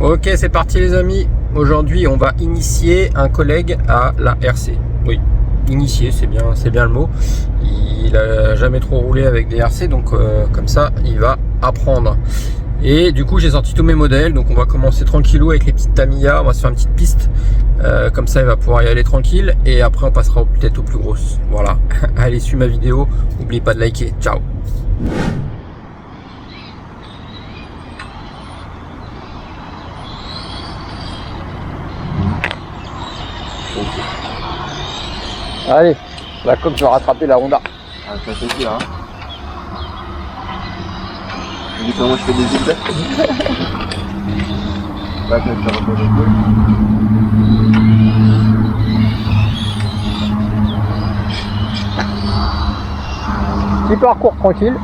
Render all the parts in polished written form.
Ok, c'est parti les amis. Aujourd'hui, on va initier un collègue à la RC. Oui, initier, c'est bien le mot. Il a jamais trop roulé avec des RC, donc comme ça, il va apprendre. Et du coup, j'ai sorti tous mes modèles, donc on va commencer tranquillou avec les petites Tamiya. On va se faire une petite piste, comme ça, il va pouvoir y aller tranquille. Et après, on passera peut-être aux plus grosses. Voilà. Allez, suis ma vidéo. N'oublie pas de liker. Ciao. Allez, la coque va rattraper la Honda. Ah, ça c'est sûr, hein. Tu dis comment je fais des zigzags. Bah, quand tu reposes le coup. Petit parcours tranquille.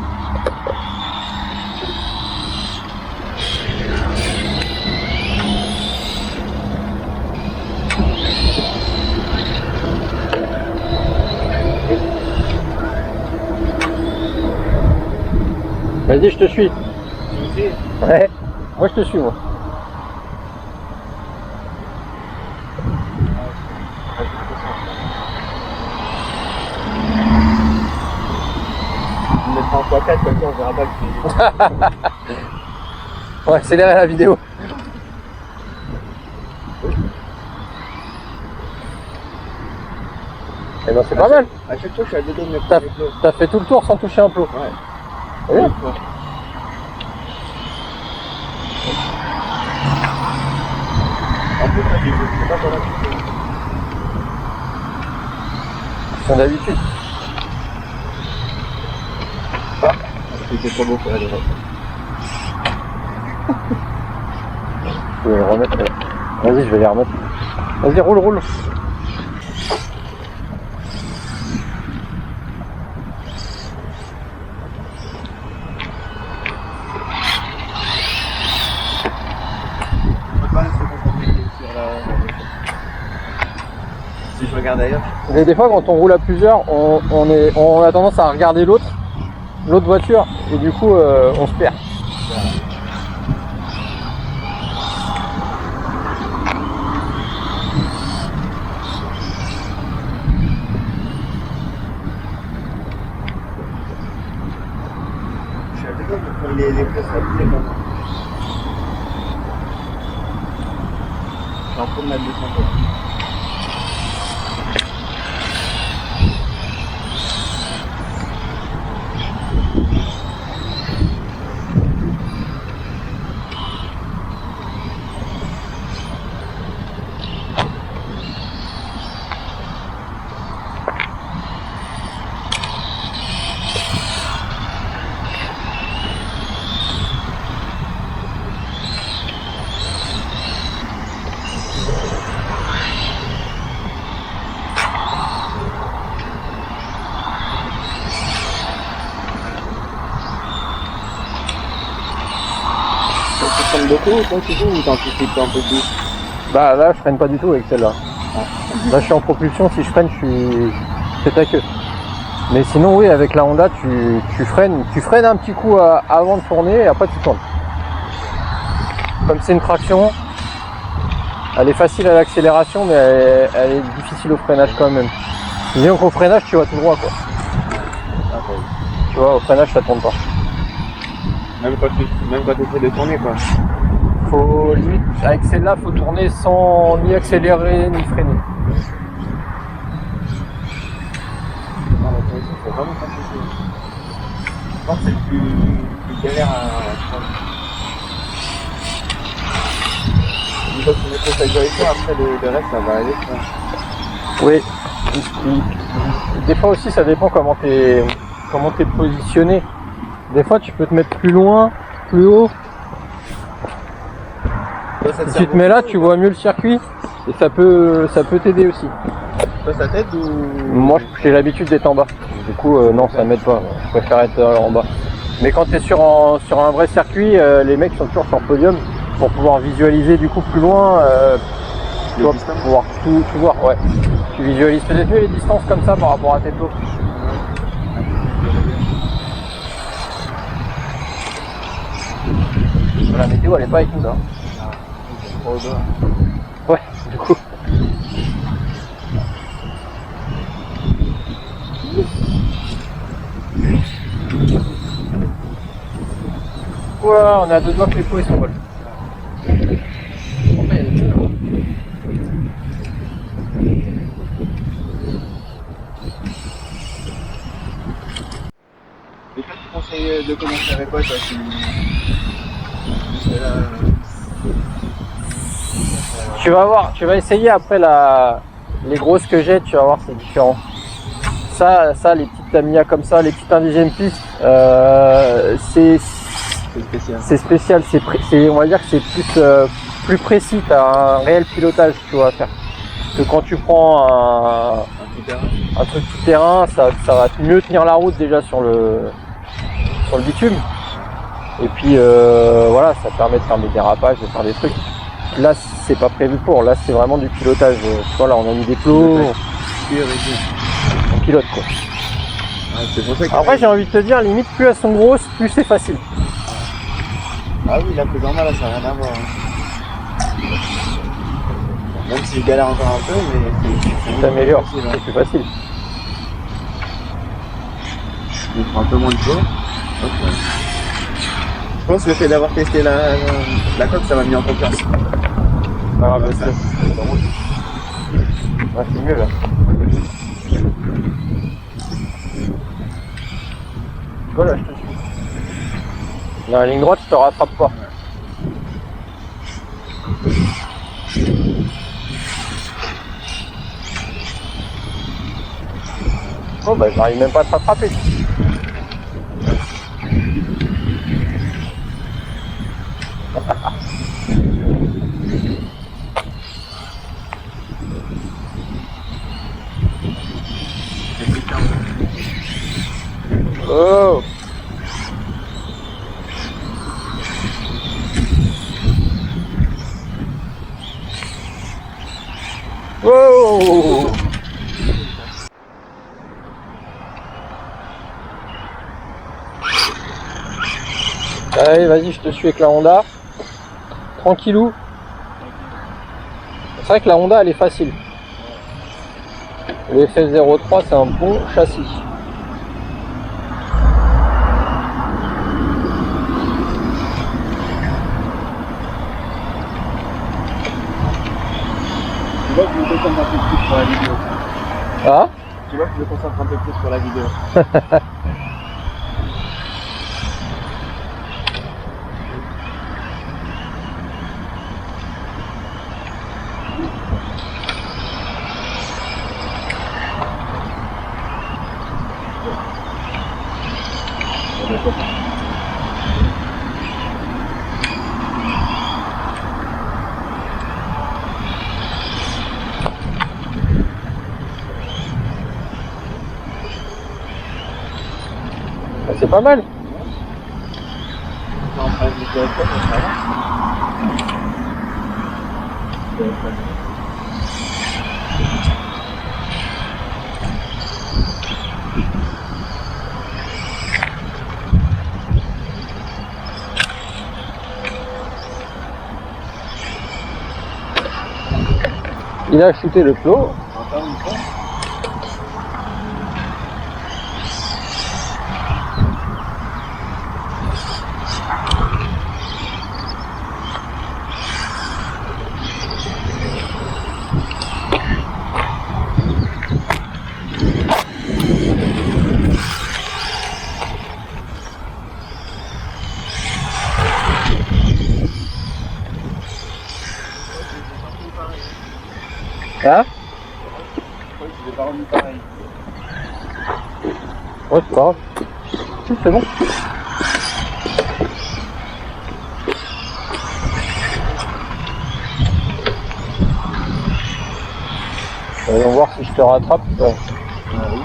Vas-y, je te suis. Ouais, moi je te suis, moi. On mettra en x4 comme ça on verra pas que On va accélérer la vidéo. Et ben c'est pas mal. À chaque fois je suis à deux doigts de me T'as prendre les t'as fait tout le tour sans toucher un plot. Ouais. C'est bien. En plus, c'est pas pour la suite. Comme d'habitude. C'était trop beau pour aller voir. Je vais les remettre. Vas-y, je vais les remettre. Vas-y, roule. On peut pas rester concentré sur la... Si je regarde ailleurs. Et des fois, quand on roule à plusieurs, on a tendance à regarder l'autre voiture, et du coup, on se perd. Je suis à deux doigts de prendre les responsabilités quand même. Je suis en train de mettre 200 euros. Tu freines beaucoup toi tu joues ou t'anticipes un peu plus? Bah là, je freine pas du tout avec celle-là. Là, je suis en propulsion. Si je freine, c'est ta queue. Mais sinon, oui, avec la Honda, tu freines un petit coup avant de tourner, et après tu tournes. Comme c'est une traction, elle est facile à l'accélération, mais elle est difficile au freinage quand même. Disons qu'au freinage, tu vas tout droit, quoi. Ah, ouais. Tu vois, au freinage, ça tourne pas. Même quand tu essaies de tourner quoi. Faut limite, avec celle-là, faut tourner sans ni accélérer ni freiner. Non, mais toi aussi, faut vraiment t'impliquer. Je pense que c'est le plus galère à prendre. Une fois que tu mets ton sécurité, après le reste ça va aller. Quoi. Oui. Des fois aussi, ça dépend comment t'es positionné. Des fois, tu peux te mettre plus loin, plus haut. Toi, ça te Si sert tu te mets là, tu vois mieux le circuit. Et ça peut t'aider aussi. Toi ça t'aide ou... Moi, j'ai l'habitude d'être en bas. Du coup, non, ça m'aide pas. Je préfère être en bas. Mais quand tu es sur un vrai circuit, les mecs sont toujours sur le podium pour pouvoir visualiser du coup plus loin. Tu vois, pour pouvoir tout voir. Ouais. Tu visualises peut-être mieux les distances comme ça par rapport à tes plots. La météo, elle est pas avec nous là. trop au bord. Ouais, du coup. Ouah, on a deux doigts que les pots s'envolent. Et toi, tu conseilles de commencer avec quoi, toi, Tu vas voir, tu vas essayer après les grosses que j'ai, tu vas voir, c'est différent. Ça, les petites Tamiya comme ça, les petites 1/10 piste, c'est spécial, on va dire que c'est plus précis, tu as un réel pilotage, tu vois, à faire. Que quand tu prends un truc tout terrain, ça va mieux tenir la route déjà sur le bitume. Et puis voilà, ça permet de faire des dérapages, de faire des trucs. Là, c'est pas prévu pour, là c'est vraiment du pilotage. Voilà, on a mis des plots, on pilote quoi. Ah, c'est pour ça que Après, j'ai envie de te dire, limite, plus elles sont grosses, plus c'est facile. Ah oui, la plus normale, ça n'a rien à voir. Hein. Même si je galère encore un peu, mais Tu t'améliores, c'est c'est plus facile. Il prend un peu moins de poids. Je pense que le fait d'avoir testé la coque, ça m'a mis en confiance. Ah, bah, c'est mieux là. Voilà, je te suis. Dans la ligne droite, je te rattrape pas. Oh bah j'arrive même pas à te rattraper. Oh. Wow. Allez, vas-y, je te suis avec la Honda. Tranquillou. C'est vrai que la Honda, elle est facile. Le FF03, c'est un bon châssis. Tu vois que je me concentre un peu plus pour la vidéo. Ah? Tu vois que je me concentre un peu plus pour la vidéo. C'est pas mal. En face du téléphone, ça va. Il a shooté le plot. Encore une fois. Hein? Je l'ai pas remis pareil. Ouais, c'est pas grave. Si, c'est bon. Voyons voir si je te rattrape. Ouais. Ah oui.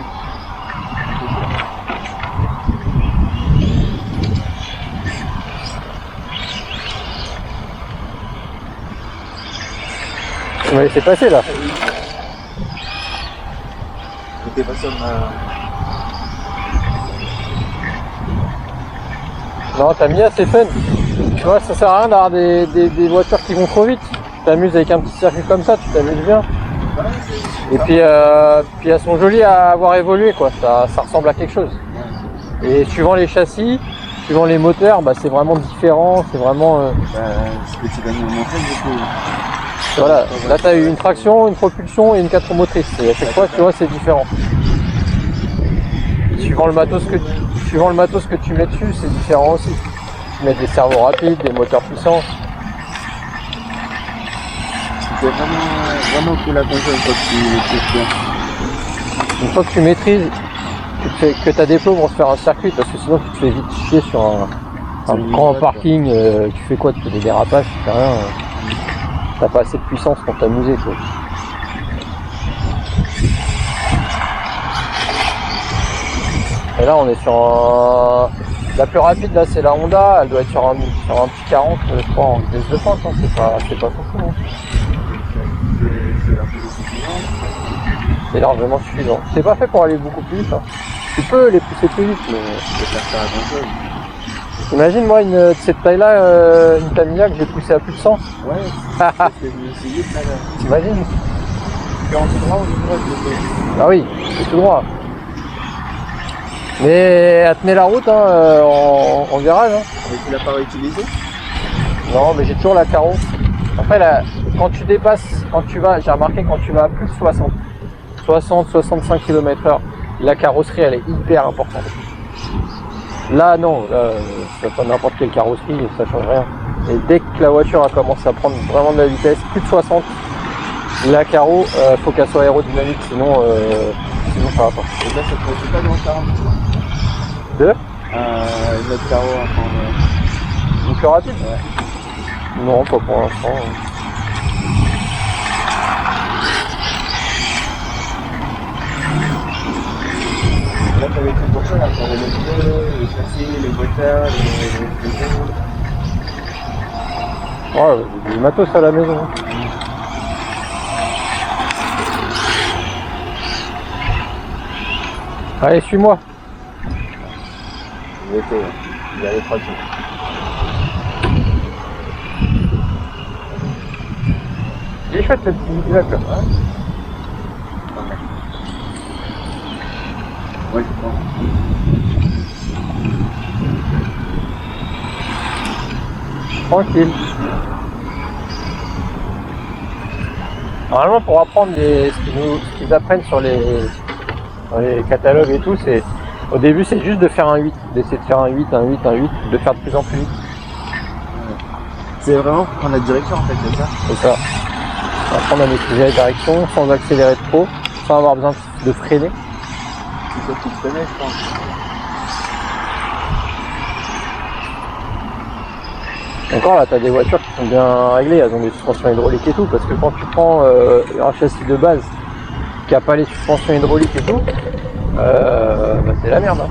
Tu m'as laissé passer là. J'étais pas sur ma... Non, t'as mis assez fun. Tu vois, ça sert à rien d'avoir des voitures qui vont trop vite. t'amuses avec un petit circuit comme ça, tu t'amuses bien. Et puis elles sont jolies à avoir évolué, quoi. Ça ressemble à quelque chose. Et suivant les châssis, suivant les moteurs, bah, c'est vraiment différent. C'est vraiment. Ce que tu vas nous montrer, du coup. Voilà. Là, tu as eu une traction, une propulsion et une 4 roues motrices. Et à chaque fois, tu vois, c'est différent. Et suivant le matos que tu mets dessus, c'est différent aussi. Tu mets des servos rapides, des moteurs puissants. C'est vraiment cool la console une fois que Une fois que tu maîtrises, que tu as des plombs pour se faire un circuit, parce que sinon tu te fais vite chier sur un grand parking, tu fais quoi? Tu fais des dérapages, tu fais rien. T'as pas assez de puissance pour t'amuser, quoi. Et là on est sur la plus rapide, là c'est la Honda, elle doit être sur un petit 40, je crois, en vitesse de pointe, hein. C'est pas trop fou, hein. C'est largement suffisant. C'est pas fait pour aller beaucoup plus vite, hein. Tu peux les pousser plus vite, mais imagine moi de cette taille là, une Tamiya que j'ai poussée à plus de 100. Ouais, c'est essayé de là. T'imagines? Tu es en tout droit ou tout droit? Ah oui, c'est tout droit. Mais elle tenait la route, hein, en virage, hein. Mais tu l'as pas réutilisé? Non, mais j'ai toujours la carreau. Après là, quand tu dépasses, j'ai remarqué quand tu vas à plus de 60-65 km/h, la carrosserie elle est hyper importante. Là non, là, c'est pas n'importe quelle carrosserie, ça change rien. Et dès que la voiture a commencé à prendre vraiment de la vitesse, plus de 60, la carreau, faut qu'elle soit aérodynamique, sinon ça va pas. Et là ça te fait pas dans 40 Deux une autre carreau enfin, une plus rapide? Ouais. Non, pas pour l'instant. Là t'avais tout pour ça, là, pour les pneus, les châssis, les moteurs, les Ouais, j'ai du matos à la maison. Allez, suis-moi. Il y a les tractions. Il est chouette cette petite là. Ouais, je pense. Tranquille. Normalement, pour apprendre ce qu'ils apprennent dans les catalogues et tout, c'est au début c'est juste de faire un 8, d'essayer de faire un 8, de faire de plus en plus vite. C'est vraiment pour prendre la direction en fait, c'est ça? C'est ça. Apprendre à maîtriser la direction sans accélérer trop, sans avoir besoin de freiner. C'est ça qui te connaît, je pense. Encore là, tu as des voitures qui sont bien réglées, elles ont des suspensions hydrauliques et tout, parce que quand tu prends un châssis de base qui a pas les suspensions hydrauliques et tout, bah c'est la merde, hein.